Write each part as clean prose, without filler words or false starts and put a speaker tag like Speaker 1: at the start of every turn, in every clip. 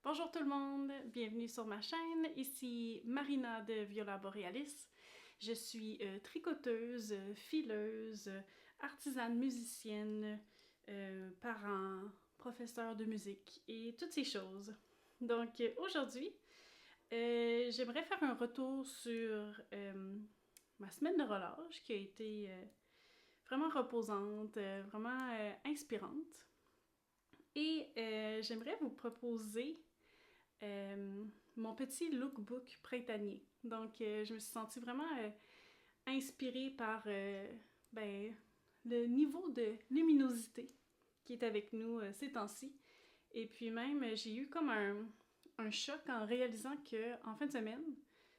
Speaker 1: Bonjour tout le monde, bienvenue sur ma chaîne. Ici Marina de Viola Borealis. Je suis tricoteuse, fileuse, artisane musicienne, parent, professeur de musique et toutes ces choses. Donc aujourd'hui, j'aimerais faire un retour sur ma semaine de relâche qui a été vraiment reposante, vraiment inspirante. Et j'aimerais vous proposer mon petit lookbook printanier. Donc, je me suis sentie vraiment inspirée par le niveau de luminosité qui est avec nous ces temps-ci. Et puis même, j'ai eu comme un choc en réalisant que en fin de semaine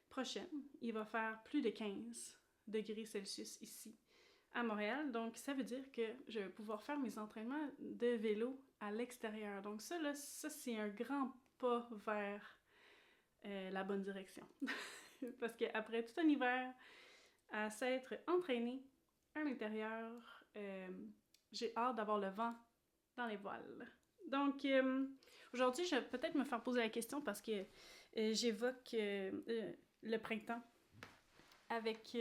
Speaker 1: prochaine, il va faire plus de 15 degrés Celsius ici à Montréal. Donc, ça veut dire que je vais pouvoir faire mes entraînements de vélo à l'extérieur. Donc ça, là, ça c'est un grand pas vers la bonne direction. Parce qu'après tout un hiver à s'être entraîné à l'intérieur, j'ai hâte d'avoir le vent dans les voiles. Donc, aujourd'hui, je vais peut-être me faire poser la question parce que j'évoque le printemps avec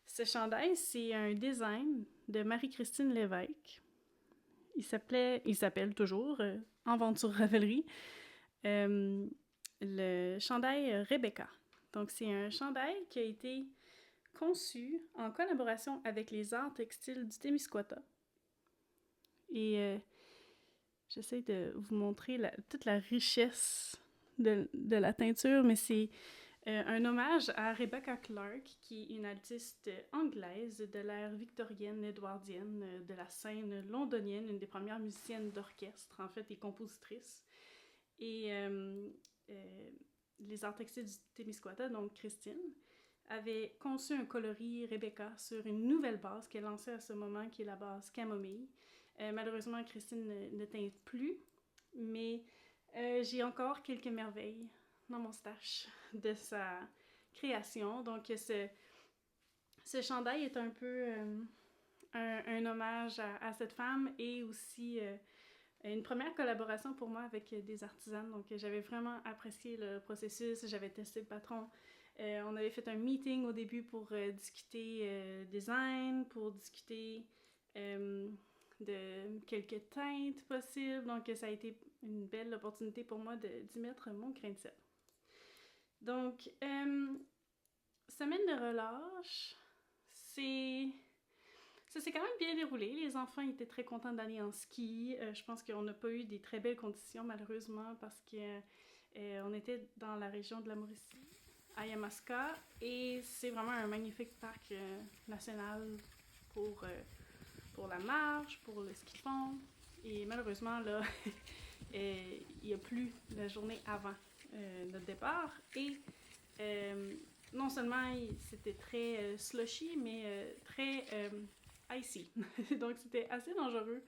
Speaker 1: ce chandail. C'est un design de Marie-Christine Lévesque. Il s'appelle toujours En vente sur Ravelry. Le chandail Rebecca. Donc, c'est un chandail qui a été conçu en collaboration avec les arts textiles du Témiscouata. Et j'essaie de vous montrer toute la richesse de la teinture, mais c'est un hommage à Rebecca Clark, qui est une artiste anglaise de l'ère victorienne édouardienne de la scène londonienne, une des premières musiciennes d'orchestre, en fait, et compositrice. Et les arts textiles du Témiscouata, donc Christine, avait conçu un coloris Rebecca sur une nouvelle base qu'elle lançait à ce moment, qui est la base camomille. Malheureusement, Christine ne teinte plus, mais j'ai encore quelques merveilles dans mon stash de sa création. Donc, ce chandail est un peu un hommage à cette femme et aussi une première collaboration pour moi avec des artisanes. Donc, j'avais vraiment apprécié le processus. J'avais testé le patron. On avait fait un meeting au début pour discuter design, pour discuter de quelques teintes possibles. Donc, ça a été une belle opportunité pour moi d'y mettre mon grain de sel. Donc, semaine de relâche, ça s'est quand même bien déroulé. Les enfants étaient très contents d'aller en ski. Je pense qu'on n'a pas eu des très belles conditions, malheureusement, parce qu'on était dans la région de la Mauricie, à Yamaska, et c'est vraiment un magnifique parc national pour la marche, pour le ski de fond. Et malheureusement, là, il a plu la journée avant notre départ. Et non seulement c'était très slushy, mais très icy. Donc c'était assez dangereux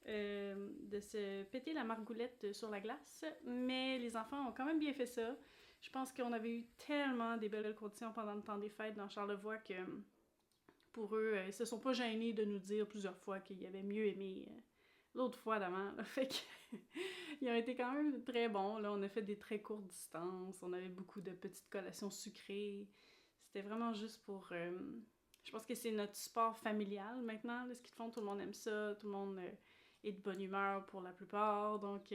Speaker 1: de se péter la margoulette sur la glace. Mais les enfants ont quand même bien fait ça. Je pense qu'on avait eu tellement des belles conditions pendant le temps des fêtes dans Charlevoix que pour eux, ils se sont pas gênés de nous dire plusieurs fois qu'ils avaient mieux aimé l'autre fois d'avant. Fait que ils ont été quand même très bons. Là, on a fait des très courtes distances. On avait beaucoup de petites collations sucrées. C'était vraiment juste pour... je pense que c'est notre sport familial maintenant. Là, ce qu'ils font, tout le monde aime ça. Tout le monde est de bonne humeur pour la plupart. Donc,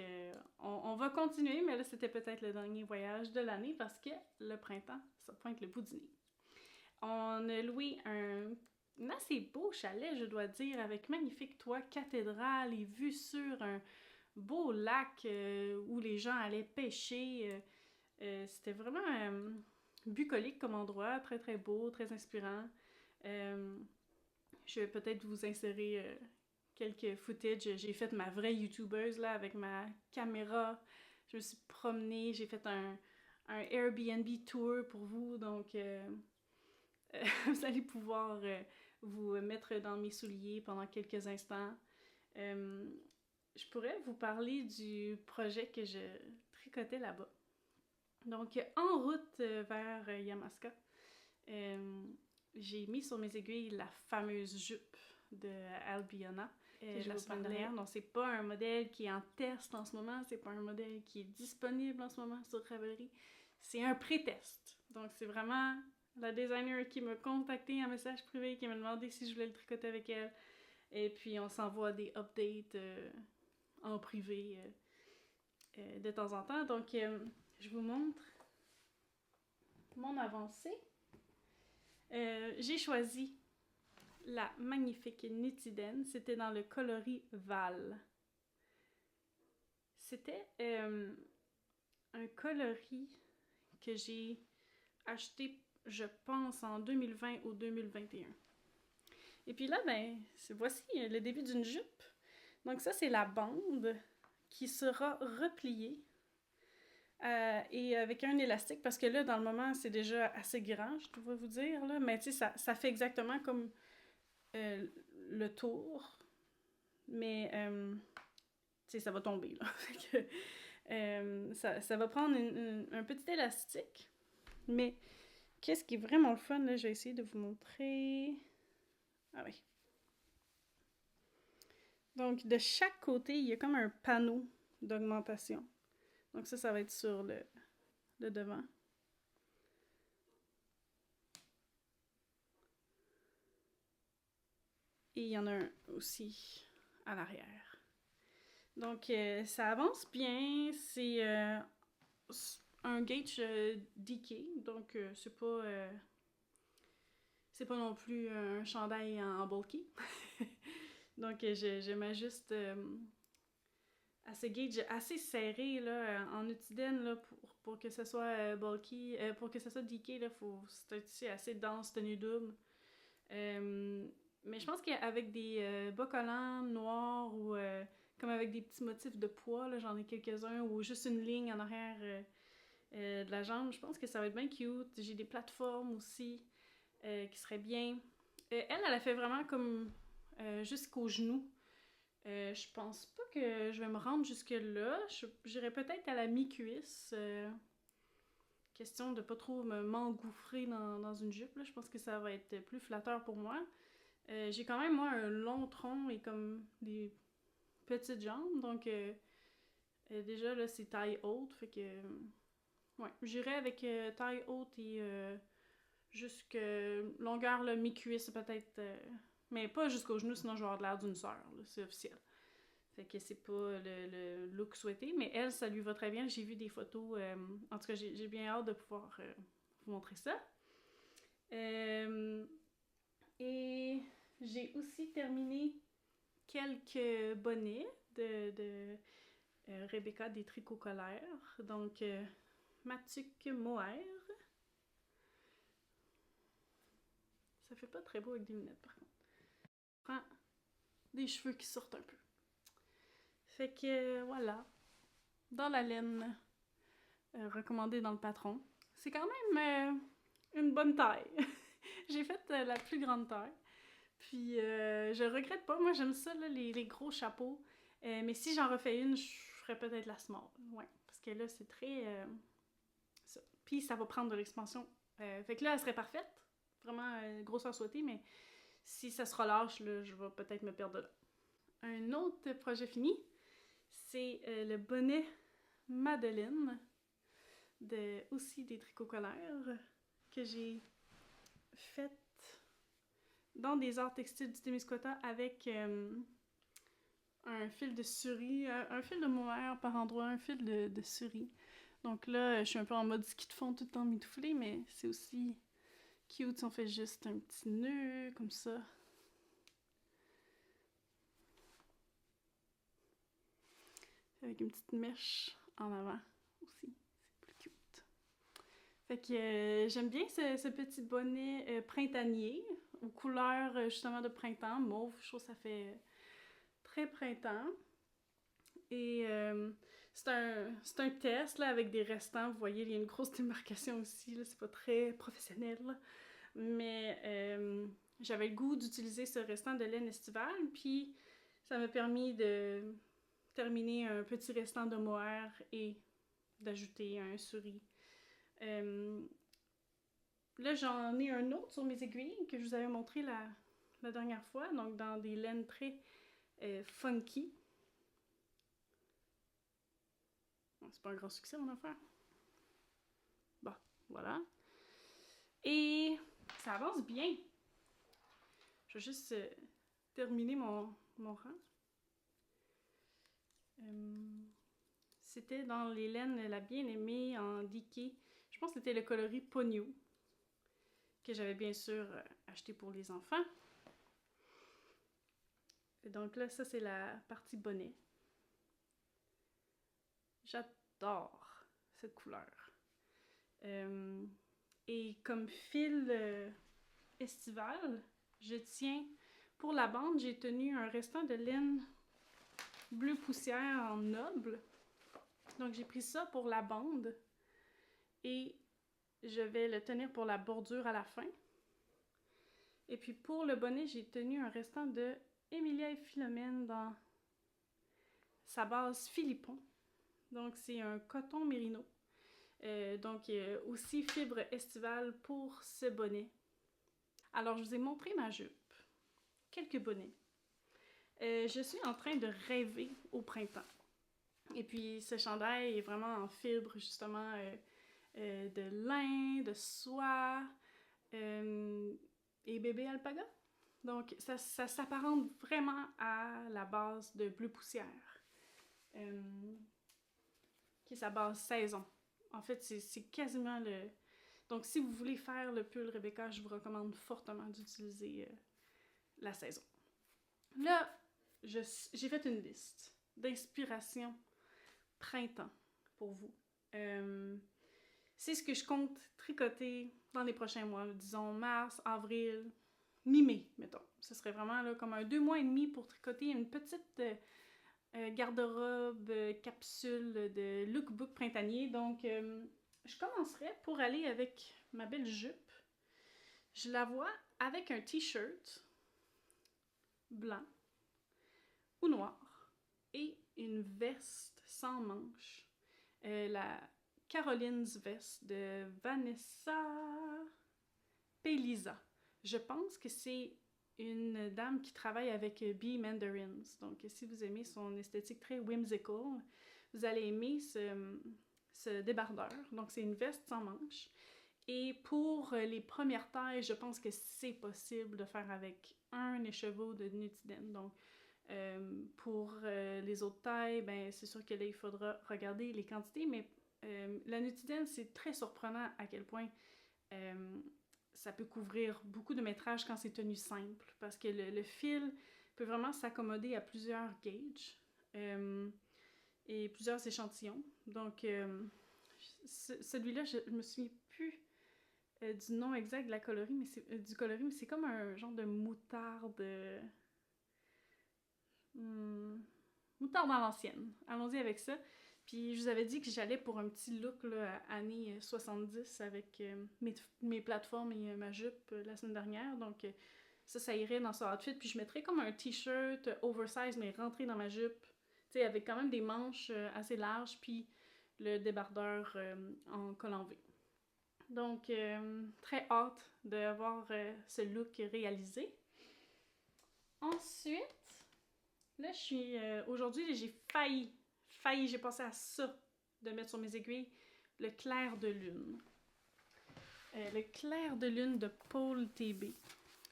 Speaker 1: on va continuer. Mais là, c'était peut-être le dernier voyage de l'année parce que le printemps, ça pointe le bout du nez. On a loué un assez beau chalet, je dois dire, avec magnifique toit cathédrale et vue sur un beau lac où les gens allaient pêcher. C'était vraiment bucolique comme endroit, très très beau, très inspirant. Je vais peut-être vous insérer quelques footage. J'ai fait ma vraie youtubeuse là avec ma caméra. Je me suis promenée, j'ai fait un Airbnb tour pour vous, donc vous allez pouvoir vous mettre dans mes souliers pendant quelques instants. Je pourrais vous parler du projet que je tricotais là-bas. Donc, en route vers Yamaska, j'ai mis sur mes aiguilles la fameuse jupe de Albiona. la semaine dernière. Donc, c'est pas un modèle qui est en test en ce moment, c'est pas un modèle qui est disponible en ce moment sur Ravelry. C'est un pré-test. Donc, c'est vraiment la designer qui m'a contacté en message privé, qui m'a demandé si je voulais le tricoter avec elle. Et puis, on s'envoie des updates en privé de temps en temps. Donc, je vous montre mon avancée. J'ai choisi la magnifique Nitiden. C'était dans le coloris Val. C'était un coloris que j'ai acheté, je pense, en 2020 ou 2021. Et puis là, ben, voici le début d'une jupe. Donc ça, c'est la bande qui sera repliée et avec un élastique, parce que là, dans le moment, c'est déjà assez grand, je dois vous dire, là, mais tu sais, ça fait exactement comme le tour, mais tu sais, ça va tomber, là. Fait que, ça va prendre un petit élastique, mais qu'est-ce qui est vraiment le fun, là, je vais essayer de vous montrer. Ah oui. Donc, de chaque côté, il y a comme un panneau d'augmentation. Donc ça va être sur le devant. Et il y en a un aussi à l'arrière. Donc, ça avance bien. C'est un gauge DK, donc c'est pas non plus un chandail en bulky. Donc, je m'ajuste à ce gauge assez serré là, en Nitiden là, pour que ce soit bulky. Pour que ce soit DK, c'est un tissu assez dense, tenue double. Mais je pense qu'avec des bas collants noirs ou comme avec des petits motifs de pois, là, j'en ai quelques-uns, ou juste une ligne en arrière de la jambe, je pense que ça va être bien cute. J'ai des plateformes aussi qui seraient bien. Elle a fait vraiment comme jusqu'au genou. Je pense pas que je vais me rendre jusque-là. J'irais peut-être à la mi-cuisse. Question de pas trop m'engouffrer dans une jupe. Là. Je pense que ça va être plus flatteur pour moi. J'ai quand même, moi, un long tronc et comme des petites jambes. Donc, déjà, là, c'est taille haute. Fait que, ouais, j'irais avec taille haute et jusque longueur, là, mi-cuisse, peut-être. Mais pas jusqu'au genou, sinon je vais avoir l'air d'une sœur. C'est officiel. Fait que c'est pas le look souhaité. Mais elle, ça lui va très bien. J'ai vu des photos. En tout cas, j'ai bien hâte de pouvoir vous montrer ça. Et j'ai aussi terminé quelques bonnets de Rebecca des Tricots Colères. Donc, Matuk Mohair. Ça fait pas très beau avec des lunettes, par contre. Prends des cheveux qui sortent un peu. Fait que, voilà. Dans la laine recommandée dans le patron. C'est quand même une bonne taille. J'ai fait la plus grande taille. Puis, je regrette pas. Moi, j'aime ça, là, les gros chapeaux. Mais si j'en refais une, je ferais peut-être la small. Ouais, parce que là, c'est très... ça. Puis, ça va prendre de l'expansion. Fait que là, elle serait parfaite. Vraiment grosseur souhaitée, mais si ça se relâche, là, je vais peut-être me perdre là. Un autre projet fini, c'est le bonnet Madeleine, aussi des tricots colères, que j'ai fait dans des arts textiles du Témiscouata avec un fil de suri, un fil de mohair par endroit, un fil de suri. Donc là, je suis un peu en mode ski de fond tout le temps mitouflé, mais c'est aussi cute si on fait juste un petit nœud comme ça. Avec une petite mèche en avant aussi. C'est plus cute. Fait que j'aime bien ce petit bonnet printanier aux couleurs justement de printemps, mauve. Je trouve que ça fait très printemps. Et c'est un test là, avec des restants. Vous voyez, il y a une grosse démarcation aussi. Là, c'est pas très professionnel. Là. Mais j'avais le goût d'utiliser ce restant de laine estivale. Puis ça m'a permis de terminer un petit restant de mohair et d'ajouter un suri. Là, j'en ai un autre sur mes aiguilles que je vous avais montré la dernière fois. Donc, dans des laines très funky. Bon, c'est pas un grand succès, mon affaire. Bon, voilà. Et ça avance bien. Je vais juste terminer mon rang. C'était dans les laines La Bien-Aimée en Dicky. Je pense que c'était le coloris Pogno que j'avais bien sûr acheté pour les enfants. Et donc là, ça c'est la partie bonnet. J'adore cette couleur. Et comme fil estival, je tiens, pour la bande, j'ai tenu un restant de laine bleu poussière en noble. Donc j'ai pris ça pour la bande et je vais le tenir pour la bordure à la fin. Et puis pour le bonnet, j'ai tenu un restant de Emilia et Philomène dans sa base Philippon. Donc c'est un coton mérino. Donc aussi fibre estivale pour ce bonnet. Alors je vous ai montré ma jupe, quelques bonnets. Je suis en train de rêver au printemps. Et puis ce chandail est vraiment en fibre justement de lin, de soie et bébé alpaga. Donc ça s'apparente vraiment à la base de bleu poussière, qui est sa base saison. En fait, c'est quasiment le... Donc si vous voulez faire le pull Rebecca, je vous recommande fortement d'utiliser la saison. Là, j'ai fait une liste d'inspiration printemps pour vous. C'est ce que je compte tricoter dans les prochains mois, disons mars, avril, mi-mai, mettons. Ce serait vraiment là, comme un 2 mois et demi pour tricoter une petite garde-robe, capsule de lookbook printanier. Donc, je commencerai pour aller avec ma belle jupe. Je la vois avec un t-shirt blanc ou noir et une veste sans manches. La Caroline's Vest de Vanessa Pelisa. Je pense que c'est une dame qui travaille avec B. Mandarins. Donc, si vous aimez son esthétique très whimsical, vous allez aimer ce débardeur. Donc, c'est une veste sans manches. Et pour les premières tailles, je pense que c'est possible de faire avec un écheveau de Nutiden. Donc, pour les autres tailles, ben, c'est sûr que là, il faudra regarder les quantités, mais la Nutiden, c'est très surprenant à quel point ça peut couvrir beaucoup de métrages quand c'est tenu simple, parce que le fil peut vraiment s'accommoder à plusieurs gauges et plusieurs échantillons. Donc, celui-là, je me souviens plus du nom exact de la coloris, mais du coloris, mais c'est comme un genre de moutarde... moutarde à l'ancienne. Allons-y avec ça. Puis je vous avais dit que j'allais pour un petit look là, années 70 avec mes plateformes et ma jupe la semaine dernière. Donc ça irait dans ce outfit. Puis je mettrais comme un t-shirt oversize mais rentré dans ma jupe. Tu sais, avec quand même des manches assez larges. Puis le débardeur en col en V. Donc très hâte de voir ce look réalisé. Ensuite... Là, je suis... aujourd'hui, j'ai failli, j'ai pensé à ça, de mettre sur mes aiguilles, le clair de lune. Le clair de lune de Paul TB.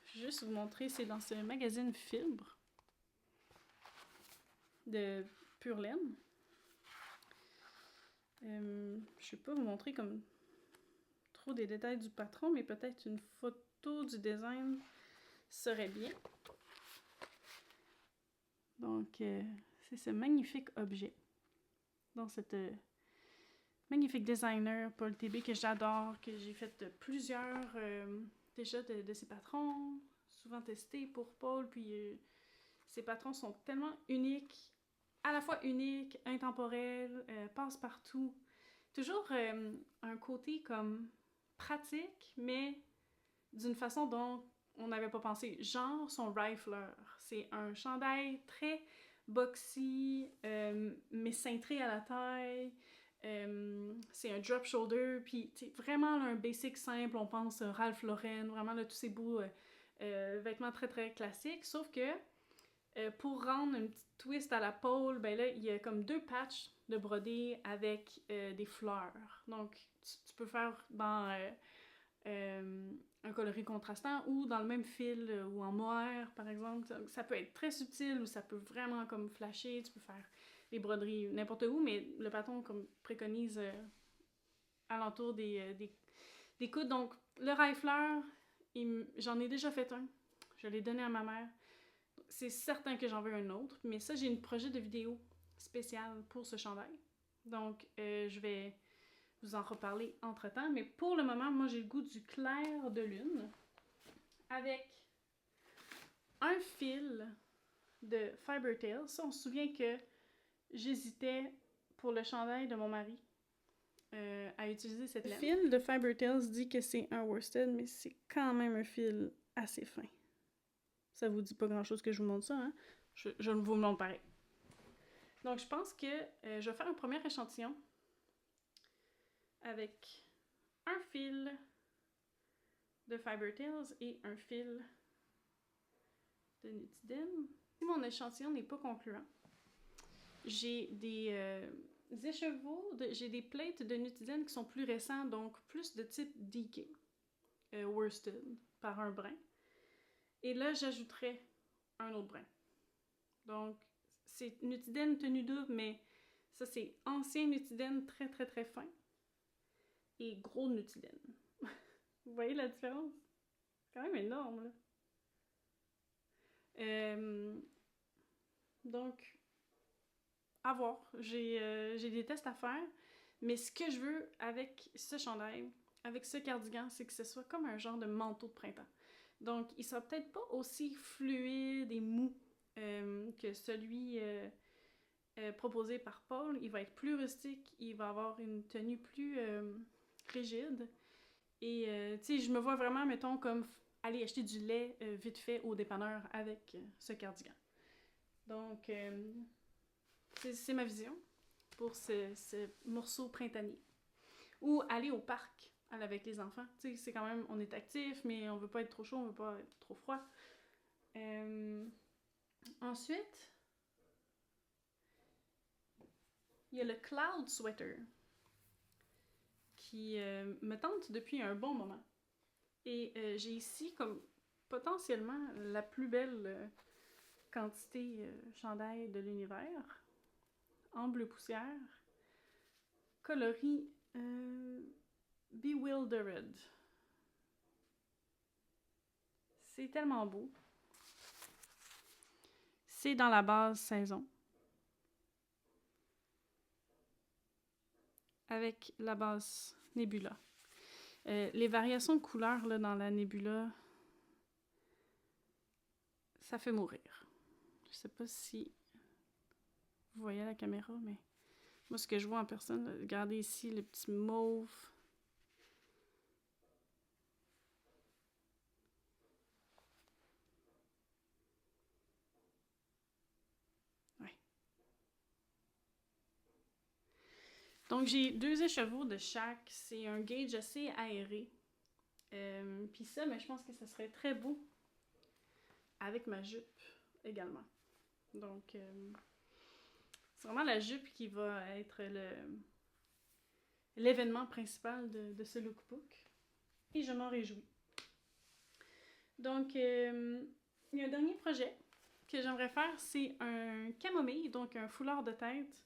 Speaker 1: Je vais juste vous montrer, c'est dans ce magazine Fibre de Pure Laine. Je ne vais pas vous montrer comme trop des détails du patron, mais peut-être une photo du design serait bien. Donc, c'est ce magnifique objet dans cette magnifique designer Paul TB que j'adore, que j'ai fait plusieurs déjà de ses patrons, souvent testés pour Paul, puis ses patrons sont tellement uniques, à la fois uniques, intemporels, passe-partout, toujours un côté comme pratique, mais d'une façon dont on n'avait pas pensé. Genre son rifler. C'est un chandail très boxy, mais cintré à la taille. C'est un drop shoulder. Puis vraiment là, un basic simple. On pense Ralph Lauren. Vraiment là, tous ces beaux vêtements très très classiques. Sauf que Pour rendre une petite twist à la pôle, ben là, il y a comme 2 patchs de brodé avec des fleurs. Donc, tu peux faire dans un coloris contrastant ou dans le même fil ou en mohair, par exemple. Ça peut être très subtil ou ça peut vraiment comme flasher. Tu peux faire les broderies n'importe où, mais le patron comme préconise alentour des coudes. Donc, le rail-fleur, j'en ai déjà fait un. Je l'ai donné à ma mère. C'est certain que j'en veux un autre, mais ça, j'ai un projet de vidéo spécial pour ce chandail. Donc, je vais vous en reparler entre-temps. Mais pour le moment, moi, j'ai le goût du clair de lune avec un fil de Fiber Tales. Ça, on se souvient que j'hésitais pour le chandail de mon mari à utiliser cette laine. Le fil de Fiber Tales dit que c'est un worsted, mais c'est quand même un fil assez fin. Ça vous dit pas grand-chose que je vous montre ça, hein? Je vous le montre pareil. Donc, je pense que je vais faire un premier échantillon avec un fil de Fiber Tales et un fil de Nutiden. Si mon échantillon n'est pas concluant, j'ai des écheveaux, j'ai des plates de Nutiden qui sont plus récents, donc plus de type DK, worsted, par un brin. Et là, j'ajouterai un autre brin. Donc, c'est Nutiden tenue double, mais ça, c'est ancien Nutiden très, très, très fin et gros Nutiden. Vous voyez la différence? C'est quand même énorme, là. Donc, à voir. J'ai des tests à faire, mais ce que je veux avec ce chandail, avec ce cardigan, c'est que ce soit comme un genre de manteau de printemps. Donc, il sera peut-être pas aussi fluide et mou que celui proposé par Paul. Il va être plus rustique, il va avoir une tenue plus rigide. Et, tu sais, je me vois vraiment, mettons, comme aller acheter du lait vite fait au dépanneur avec ce cardigan. Donc, c'est ma vision pour ce morceau printanier. Ou aller au parc avec les enfants. Tu sais, c'est quand même, on est actif, mais on veut pas être trop chaud, on veut pas être trop froid. Ensuite, il y a le Cloud Sweater qui me tente depuis un bon moment. Et j'ai ici comme potentiellement la plus belle quantité chandail de l'univers, en bleu poussière, coloris Bewildered. C'est tellement beau. C'est dans la base saison. Avec la base Nebula. Les variations de couleurs là, dans la Nebula, ça fait mourir. Je sais pas si vous voyez à la caméra, mais moi, ce que je vois en personne, là, regardez ici le petit mauve. Ouais. Donc, j'ai 2 écheveaux de chaque. C'est un gauge assez aéré. Puis ça, mais je pense que ça serait très beau avec ma jupe également. Donc, c'est vraiment la jupe qui va être l'événement principal de ce lookbook. Et je m'en réjouis. Donc, il y a un dernier projet que j'aimerais faire, c'est un camomille, donc un foulard de tête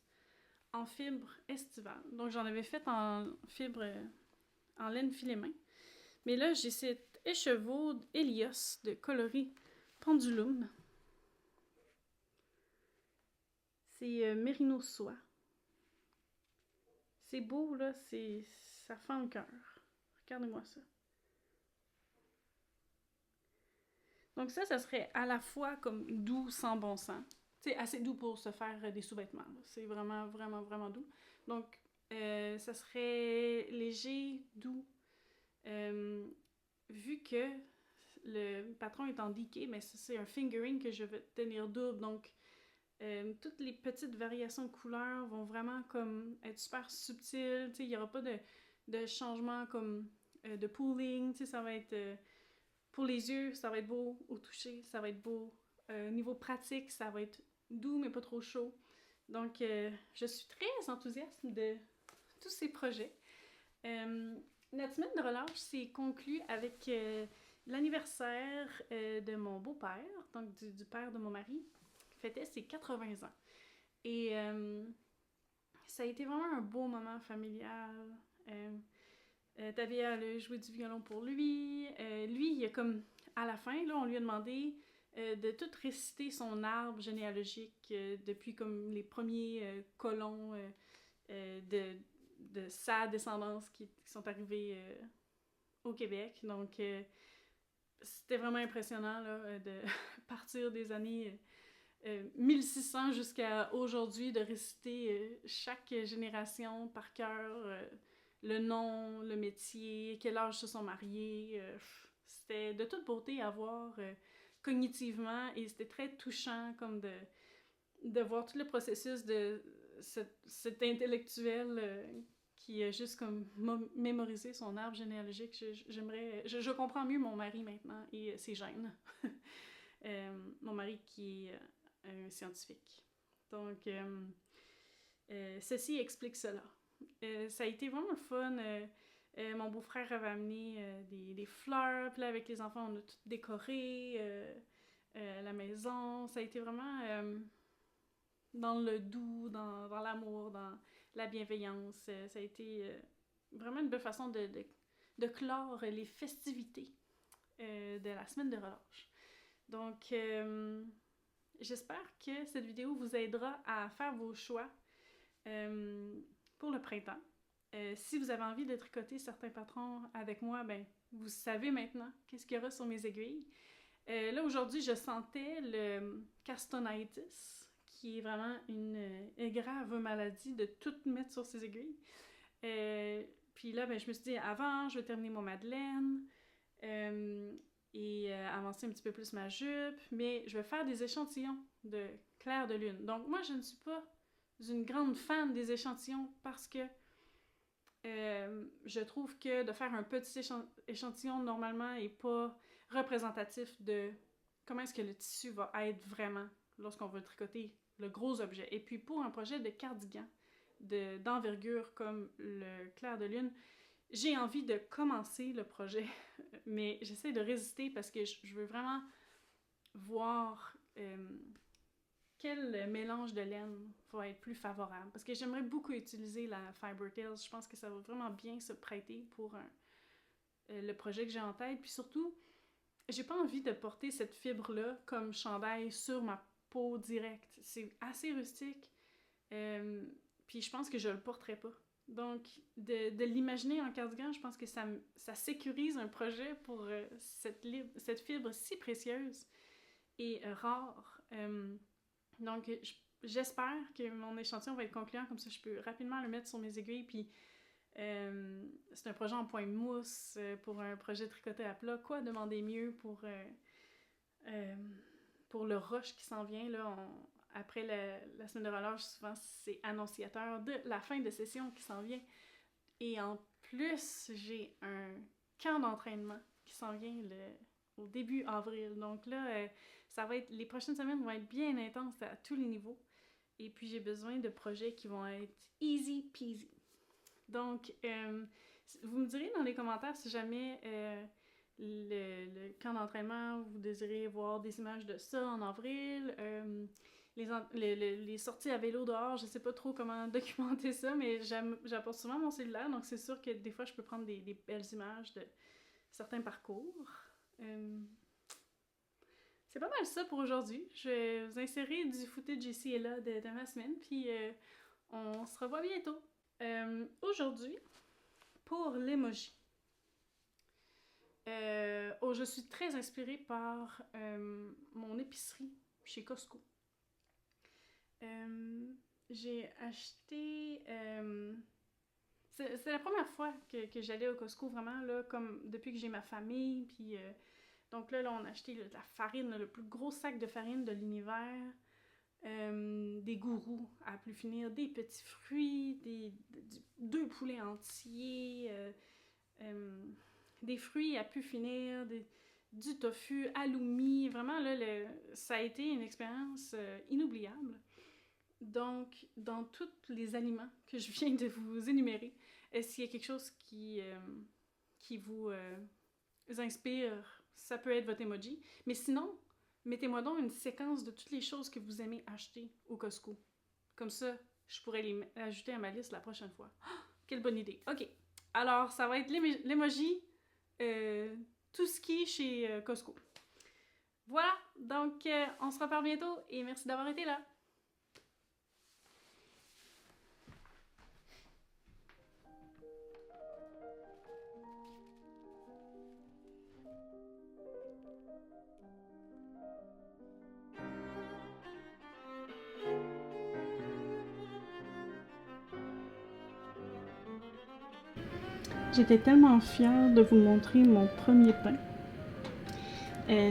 Speaker 1: en fibre estivale. Donc, j'en avais fait en fibre, en laine filet main. Mais là, j'ai cet écheveau Helios de coloris Pendulum. C'est mérino soie. C'est beau, là, ça fend le cœur. Regardez-moi ça. Donc ça serait à la fois comme doux sans bon sens. C'est assez doux pour se faire des sous-vêtements. C'est vraiment, vraiment, vraiment doux. Donc, ça serait léger, doux. Vu que le patron est en DK, mais c'est un fingering que je vais tenir double. Donc, toutes les petites variations de couleurs vont vraiment comme être super subtiles. Il n'y aura pas de changement comme de pooling. Ça va être... pour les yeux, ça va être beau. Au toucher, ça va être beau. Niveau pratique, ça va être doux, mais pas trop chaud. Donc, je suis très enthousiaste de tous ces projets. Notre semaine de relâche s'est conclue avec l'anniversaire de mon beau-père, donc du père de mon mari, qui fêtait ses 80 ans. Et ça a été vraiment un beau moment familial. Tavia a joué du violon pour lui. Lui, il a comme, à la fin, là, on lui a demandé de tout réciter son arbre généalogique depuis comme les premiers colons de sa descendance qui sont arrivés au Québec. Donc, c'était vraiment impressionnant là, de partir des années 1600 jusqu'à aujourd'hui, de réciter chaque génération par cœur, le nom, le métier, quel âge se sont mariés. C'était de toute beauté à voir cognitivement, et c'était très touchant comme de voir tout le processus de cet intellectuel qui a juste comme mémorisé son arbre généalogique. Je comprends mieux mon mari maintenant et ses gènes. Mon mari qui est un scientifique. Donc, ceci explique cela. Ça a été vraiment le fun. Mon beau-frère avait amené des fleurs, puis là, avec les enfants, on a tout décoré la maison. Ça a été vraiment dans le doux, dans l'amour, dans la bienveillance. Ça a été vraiment une belle façon de clore les festivités de la semaine de relâche. Donc, j'espère que cette vidéo vous aidera à faire vos choix pour le printemps. Si vous avez envie de tricoter certains patrons avec moi, ben, vous savez maintenant qu'est-ce qu'il y aura sur mes aiguilles. Là, aujourd'hui, je sentais le castonitis, qui est vraiment une grave maladie de tout mettre sur ses aiguilles. Puis là, ben, je me suis dit, avant, je vais terminer mon Madeleine et avancer un petit peu plus ma jupe, mais je vais faire des échantillons de clair de lune. Donc, moi, je ne suis pas une grande fan des échantillons parce que je trouve que de faire un petit échantillon, normalement, n'est pas représentatif de comment est-ce que le tissu va être vraiment lorsqu'on veut tricoter le gros objet. Et puis, pour un projet de cardigan d'envergure comme le clair de lune, j'ai envie de commencer le projet, mais j'essaie de résister parce que je veux vraiment voir quel mélange de laine va être plus favorable. Parce que j'aimerais beaucoup utiliser la Fiber Tales. Je pense que ça va vraiment bien se prêter pour le projet que j'ai en tête. Puis surtout, j'ai pas envie de porter cette fibre-là comme chandail sur ma peau directe. C'est assez rustique. Puis je pense que je le porterai pas. Donc, de l'imaginer en cardigan, je pense que ça sécurise un projet pour cette fibre si précieuse et rare. Donc, j'espère que mon échantillon va être concluant, comme ça je peux rapidement le mettre sur mes aiguilles. Puis, c'est un projet en point mousse pour un projet tricoté à plat. Quoi demander mieux pour le rush qui s'en vient, là, après la semaine de relâche, souvent c'est annonciateur de la fin de session qui s'en vient. Et en plus, j'ai un camp d'entraînement qui s'en vient au début avril. Donc là, les prochaines semaines vont être bien intenses à tous les niveaux. Et puis j'ai besoin de projets qui vont être easy peasy. Donc, vous me direz dans les commentaires si jamais le camp d'entraînement, vous désirez voir des images de ça en avril. Les sorties à vélo dehors, je sais pas trop comment documenter ça, mais j'apporte souvent mon cellulaire, donc c'est sûr que des fois je peux prendre des belles images de certains parcours. C'est pas mal ça pour aujourd'hui. Je vais vous insérer du footage ici et là de ma semaine, puis on se revoit bientôt. Aujourd'hui, pour l'emoji, je suis très inspirée par mon épicerie chez Costco. J'ai acheté... c'est la première fois que j'allais au Costco, vraiment, là, comme depuis que j'ai ma famille. Puis, donc là, on a acheté de la farine, le plus gros sac de farine de l'univers. Des gourous à plus finir, des petits fruits, 2 poulets entiers, des fruits à plus finir, du tofu, halloumi. Vraiment, là, ça a été une expérience inoubliable. Donc, dans tous les aliments que je viens de vous énumérer, est-ce qu'il y a quelque chose qui vous inspire? Ça peut être votre emoji. Mais sinon, mettez-moi donc une séquence de toutes les choses que vous aimez acheter au Costco. Comme ça, je pourrais les ajouter à ma liste la prochaine fois. Oh, quelle bonne idée. OK. Alors, ça va être l'emoji tout ce qui est chez Costco. Voilà. Donc, on se reparle bientôt et merci d'avoir été là. J'étais tellement fière de vous montrer mon premier pain.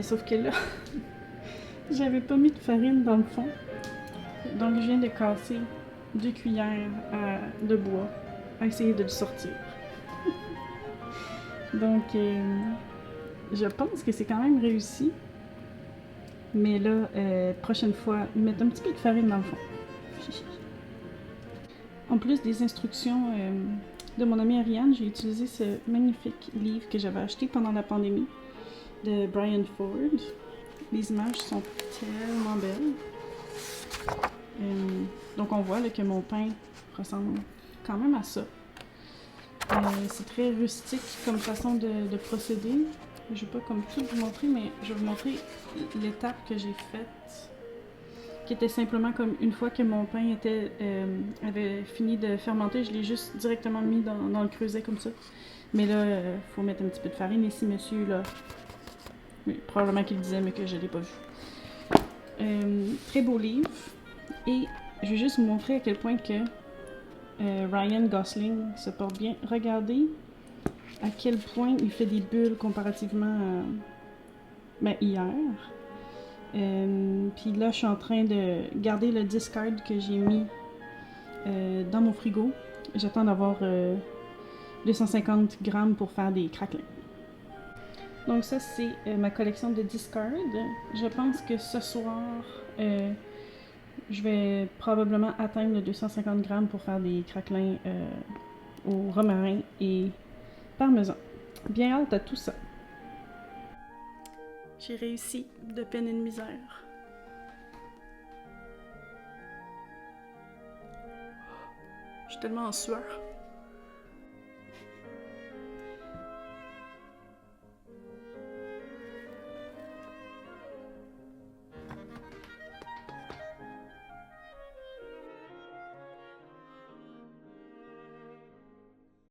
Speaker 1: Sauf que là, j'avais pas mis de farine dans le fond. Donc je viens de casser 2 cuillères de bois à essayer de le sortir. Donc je pense que c'est quand même réussi. Mais là, prochaine fois, mettre un petit peu de farine dans le fond. En plus des instructions de mon amie Ariane, j'ai utilisé ce magnifique livre que j'avais acheté pendant la pandémie de Brian Ford. Les images sont tellement belles. Donc on voit là, que mon pain ressemble quand même à ça. C'est très rustique comme façon de procéder. Je vais pas comme tout vous montrer, mais je vais vous montrer l'étape que j'ai faite, qui était simplement comme une fois que mon pain avait fini de fermenter, je l'ai juste directement mis dans le creuset comme ça. Mais là, faut mettre un petit peu de farine. Ici, monsieur, là, probablement qu'il le disait, mais que je l'ai pas vu. Très beau livre. Et je vais juste vous montrer à quel point que Ryan Gosling se porte bien. Regardez à quel point il fait des bulles comparativement à hier. Puis là, je suis en train de garder le discard que j'ai mis dans mon frigo. J'attends d'avoir 250 grammes pour faire des craquelins. Donc ça, c'est ma collection de discard. Je pense que ce soir, je vais probablement atteindre le 250 grammes pour faire des craquelins au romarin et parmesan. Bien hâte à tout ça. J'ai réussi de peine et de misère. Je suis tellement en sueur.